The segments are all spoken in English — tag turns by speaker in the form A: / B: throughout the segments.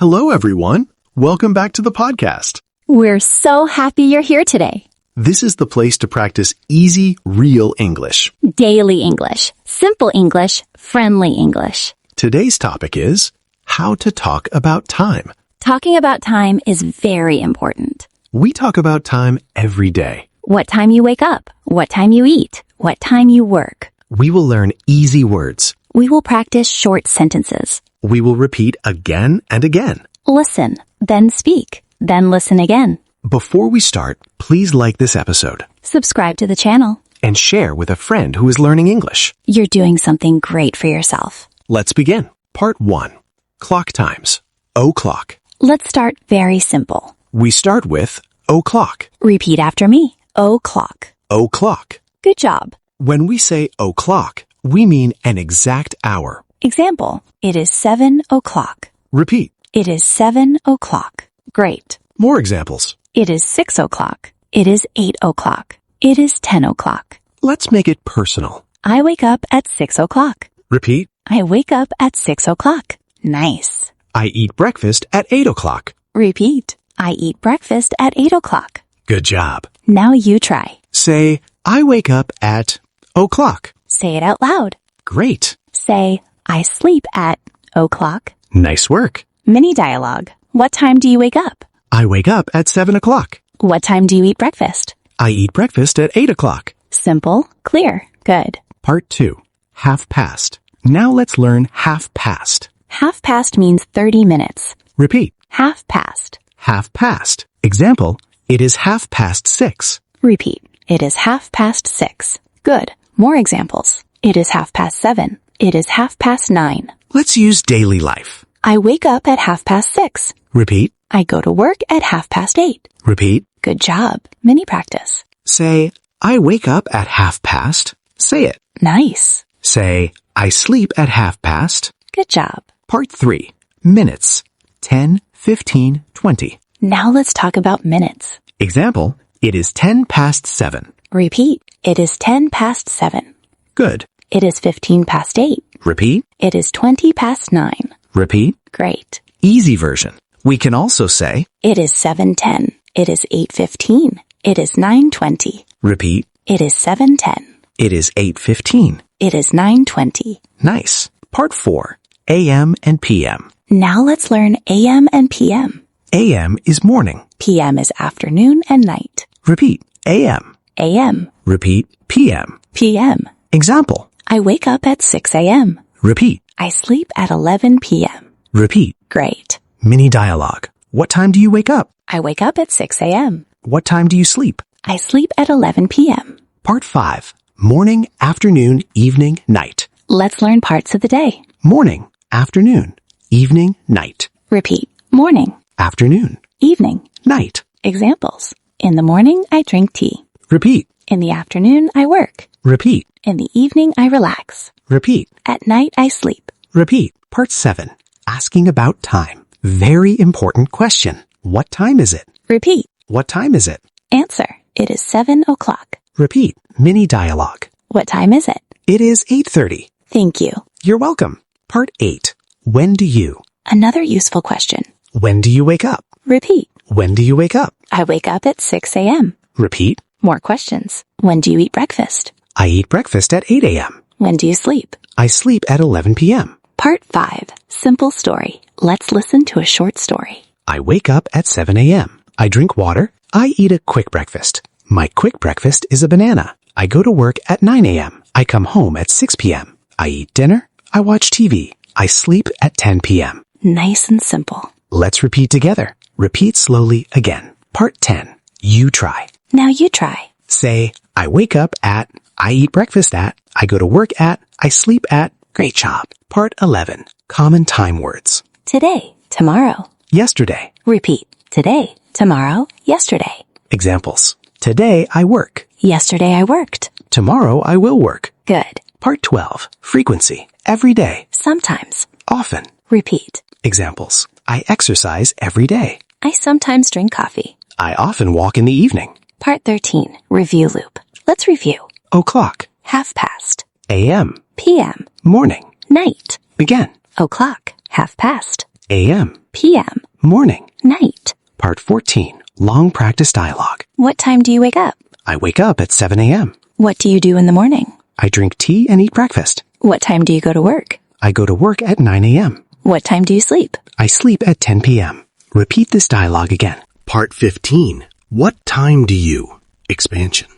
A: Hello, everyone. Welcome back to the podcast.
B: We're so happy you're here today.
A: This is the place to practice easy, real English.
B: Daily English, simple English, friendly English.
A: Today's topic is how to talk about time.
B: Talking about time is very important.
A: We talk about time every day.
B: What time you wake up, what time you eat, what time you work.
A: We will learn easy words.
B: We will practice short sentences.
A: We will repeat again and again.
B: Listen, then speak, then listen again.
A: Before we start, please like this episode
B: Subscribe to the channel.
A: and share with a friend who is learning English.
B: You're doing something great for yourself.
A: Let's begin. Part 1. Clock times. O'clock.
B: Let's start very simple.
A: We start with o'clock.
B: Repeat after me. O'clock.
A: O'clock.
B: Good job.
A: When we say o'clock, we mean an exact hour.
B: Example, it is 7 o'clock.
A: Repeat.
B: It is 7 o'clock. Great.
A: More examples.
B: It is 6 o'clock. It is 8 o'clock. It is 10 o'clock.
A: Let's make it personal.
B: I wake up at 6 o'clock.
A: Repeat.
B: I wake up at 6 o'clock. Nice.
A: I eat breakfast at 8 o'clock.
B: Repeat. I eat breakfast at 8 o'clock.
A: Good job.
B: Now you try.
A: Say, I wake up at o'clock.
B: Say it out loud.
A: Great.
B: Say, I sleep at o'clock.
A: Nice work.
B: Mini dialogue. What time do you wake up?
A: I wake up at 7 o'clock.
B: What time do you eat breakfast?
A: I eat breakfast at 8 o'clock.
B: Simple, clear, good.
A: Part 2. Half past. Now let's learn half past.
B: Half past means 30 minutes.
A: Repeat.
B: Half past.
A: Half past. Example, it is 6:30.
B: Repeat. It is 6:30. Good. More examples. It is 7:30. It is 9:30.
A: Let's use daily life.
B: I wake up at 6:30.
A: Repeat.
B: I go to work at 8:30.
A: Repeat.
B: Good job. Mini practice.
A: Say, I wake up at half past. Say it.
B: Nice.
A: Say, I sleep at half past.
B: Good job.
A: Part 3. Minutes. 10, 15, 20.
B: Now let's talk about minutes.
A: Example, it is 7:10.
B: Repeat. It is 7:10.
A: Good.
B: It is 8:15.
A: Repeat.
B: It is 9:20.
A: Repeat.
B: Great.
A: Easy version. We can also say,
B: It is 7:10. It is 8:15. It is 9:20.
A: repeat,
B: It is 7:10.
A: it is 8:15.
B: It is 9:20.
A: Nice. Part 4. AM and PM.
B: Now let's learn AM and PM.
A: AM is morning.
B: PM is afternoon and night.
A: Repeat. AM.
B: AM.
A: Repeat. PM.
B: PM.
A: Example.
B: I wake up at 6 a.m.
A: Repeat.
B: I sleep at 11 p.m.
A: Repeat.
B: Great.
A: Mini dialogue. What time do you wake up?
B: I wake up at 6 a.m.
A: What time do you sleep?
B: I sleep at 11 p.m.
A: Part 5. Morning, afternoon, evening, night.
B: Let's learn parts of the day.
A: Morning, afternoon, evening, night.
B: Repeat. Morning.
A: Afternoon,
B: Evening.
A: night.
B: Examples. In the morning, I drink tea.
A: Repeat.
B: In the afternoon, I work.
A: Repeat.
B: In the evening, I relax.
A: Repeat.
B: At night, I sleep.
A: Repeat. Part 7. Asking about time. Very important question. What time is it?
B: Repeat.
A: What time is it?
B: Answer. It is 7 o'clock.
A: Repeat. Mini dialogue.
B: What time is it?
A: It is 8:30.
B: Thank you.
A: You're welcome. Part 8. When do you?
B: Another useful question.
A: When do you wake up?
B: Repeat.
A: When do you wake up?
B: I wake up at 6 a.m.
A: Repeat.
B: More questions. When do you eat breakfast?
A: I eat breakfast at 8 a.m.
B: When do you sleep?
A: I sleep at 11 p.m.
B: Part 5. Simple story. Let's listen to a short story.
A: I wake up at 7 a.m. I drink water. I eat a quick breakfast. My quick breakfast is a banana. I go to work at 9 a.m. I come home at 6 p.m. I eat dinner. I watch TV. I sleep at 10 p.m.
B: Nice and simple.
A: Let's repeat together. Repeat slowly again. Part 10. You try.
B: Now you try.
A: Say, I wake up at, I eat breakfast at, I go to work at, I sleep at. Great job. Part 11. Common time words.
B: Today. Tomorrow.
A: Yesterday.
B: Repeat. Today. Tomorrow. Yesterday.
A: Examples. Today I work.
B: Yesterday I worked.
A: Tomorrow I will work.
B: Good.
A: Part 12. Frequency. Every day.
B: Sometimes.
A: Often.
B: Repeat.
A: Examples. I exercise every day.
B: I sometimes drink coffee.
A: I often walk in the evening.
B: Part 13. Review loop. Let's review.
A: O'clock.
B: Half past.
A: AM.
B: PM.
A: Morning.
B: Night.
A: Begin.
B: O'clock. Half past.
A: a.m.
B: p.m.,
A: Morning.
B: night.
A: Part 14. Long practice dialogue.
B: What time do you wake up?
A: I wake up at 7 a.m.
B: What do you do in the morning?
A: I drink tea and eat breakfast.
B: What time do you go to work?
A: I go to work at 9 a.m.
B: What time do you sleep?
A: I sleep at 10 p.m. Repeat this dialogue again.
C: Part 15. What time do you? Expansion.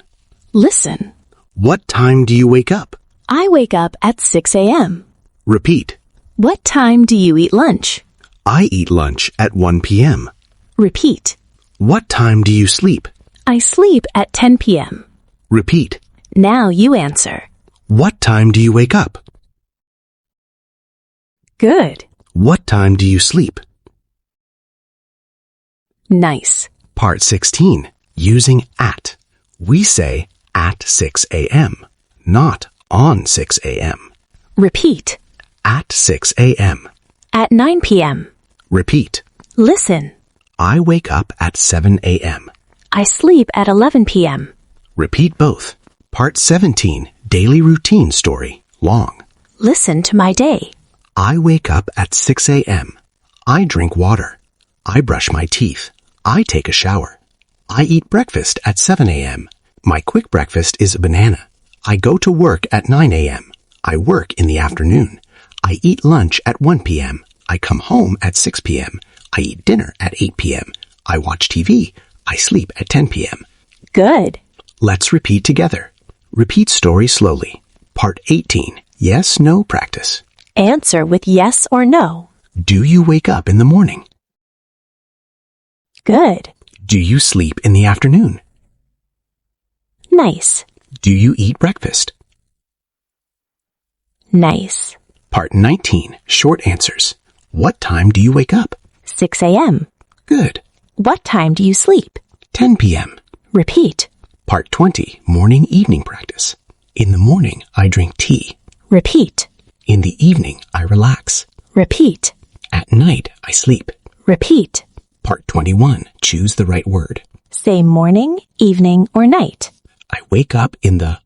B: Listen.
C: What time do you wake up?
B: I wake up at 6 a.m.
C: Repeat.
B: What time do you eat lunch?
C: I eat lunch at 1 p.m.
B: Repeat.
C: What time do you sleep?
B: I sleep at 10 p.m.
C: Repeat.
B: Now you answer.
C: What time do you wake up?
B: Good.
C: What time do you sleep?
B: Nice.
C: Part 16. Using at. We say at 6 a.m., not on 6 a.m.
B: Repeat.
C: At 6 a.m.
B: At 9 p.m.
C: Repeat.
B: Listen.
C: I wake up at 7 a.m.
B: I sleep at 11 p.m.
C: Repeat both. Part 17. Daily routine story. Long.
B: Listen to my day.
C: I wake up at 6 a.m. I drink water. I brush my teeth. I take a shower. I eat breakfast at 7 a.m. My quick breakfast is a banana. I go to work at 9 a.m. I work in the afternoon. I eat lunch at 1 p.m. I come home at 6 p.m. I eat dinner at 8 p.m. I watch TV. I sleep at 10 p.m.
B: Good.
C: Let's repeat together. Repeat story slowly. Part 18. Yes, no practice.
B: Answer with yes or no.
C: Do you wake up in the morning?
B: Good.
C: Do you sleep in the afternoon?
B: Nice.
C: Do you eat breakfast?
B: Nice.
C: Part 19. Short answers. What time do you wake up?
B: 6 a.m.
C: Good.
B: What time do you sleep?
C: 10 p.m.
B: Repeat.
C: Part 20. Morning evening practice. In the morning, I drink tea.
B: Repeat.
C: In the evening, I relax.
B: Repeat.
C: At night, I sleep.
B: Repeat.
C: Part 21. Choose the right word.
B: Say morning, evening, or night.
C: I wake up in the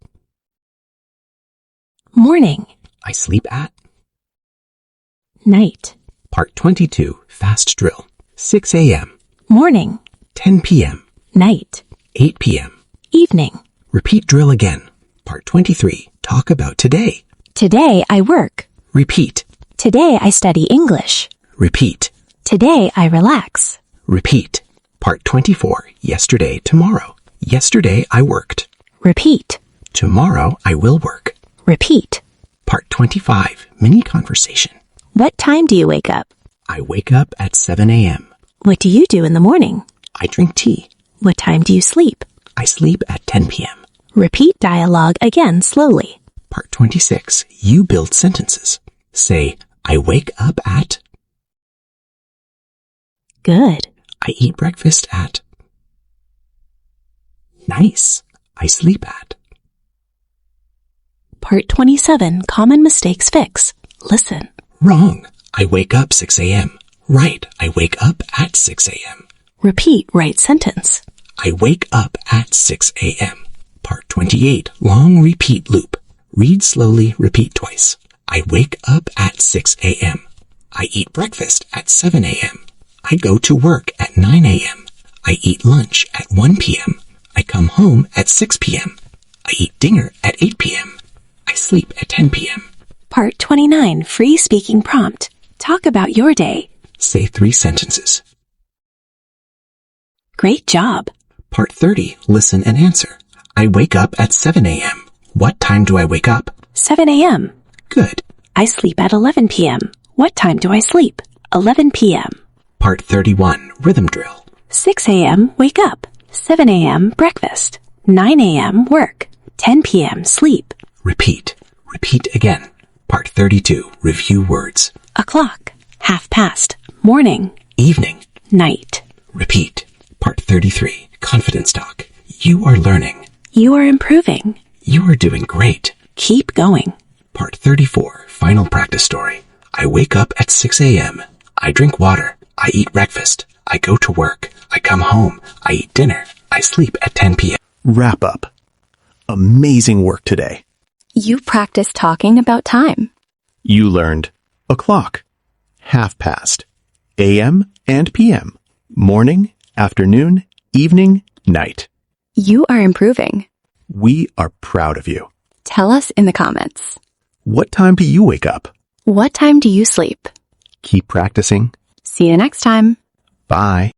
B: Morning.
C: I sleep at.
B: Night.
C: Part 22. Fast drill. 6 a.m.
B: Morning.
C: 10 p.m.
B: Night.
C: 8 p.m.
B: Evening.
C: Repeat drill again. Part 23. Talk about today.
B: Today I work.
C: Repeat.
B: Today I study English.
C: Repeat.
B: Today I relax.
C: Repeat. Part 24. Yesterday, tomorrow. Yesterday I worked.
B: Repeat.
C: Tomorrow I will work.
B: Repeat.
C: Part 25. Mini conversation.
B: What time do you wake up?
C: I wake up at 7 a.m.
B: What do you do in the morning?
C: I drink tea.
B: What time do you sleep?
C: I sleep at 10 p.m.
B: Repeat dialogue again slowly.
C: Part 26. You build sentences. Say, I wake up at.
B: Good.
C: I eat breakfast at. Nice. I sleep at.
B: Part 27. Common mistakes fix. Listen.
C: Wrong. I wake up 6 a.m. Right. I wake up at 6 a.m.
B: Repeat right sentence.
C: I wake up at 6 a.m. Part 28. Long repeat loop. Read slowly, repeat twice. I wake up at 6 a.m. I eat breakfast at 7 a.m. I go to work at 9 a.m. I eat lunch at 1 p.m. I come home at 6 p.m. I eat dinner at 8 p.m. I sleep at 10 p.m.
B: Part 29. Free speaking prompt. Talk about your day.
C: Say 3 sentences.
B: Great job.
C: Part 30. Listen and answer. I wake up at 7 a.m. What time do I wake up?
B: 7 a.m.
C: Good.
B: I sleep at 11 p.m. What time do I sleep? 11 p.m.
C: Part 31. Rhythm drill.
B: 6 a.m. Wake up. 7 a.m. Breakfast. 9 a.m. Work. 10 p.m. Sleep.
C: Repeat. Repeat again. Part 32. Review words.
B: O'clock. Half past. Morning.
C: Evening.
B: Night.
C: Repeat. Part 33. Confidence talk. You are learning.
B: You are improving.
C: You are doing great.
B: Keep going.
C: Part 34. Final practice story. I wake up at 6 a.m. I drink water. I eat breakfast. I go to work. I come home. I eat dinner. I sleep at 10 p.m.
D: Wrap up. Amazing work today.
B: You practiced talking about time.
D: You learned o'clock, half past, AM and PM. Morning, afternoon, evening, night.
B: You are improving.
D: We are proud of you.
B: Tell us in the comments.
D: What time do you wake up?
B: What time do you sleep?
D: Keep practicing.
B: See you next time.
D: Bye.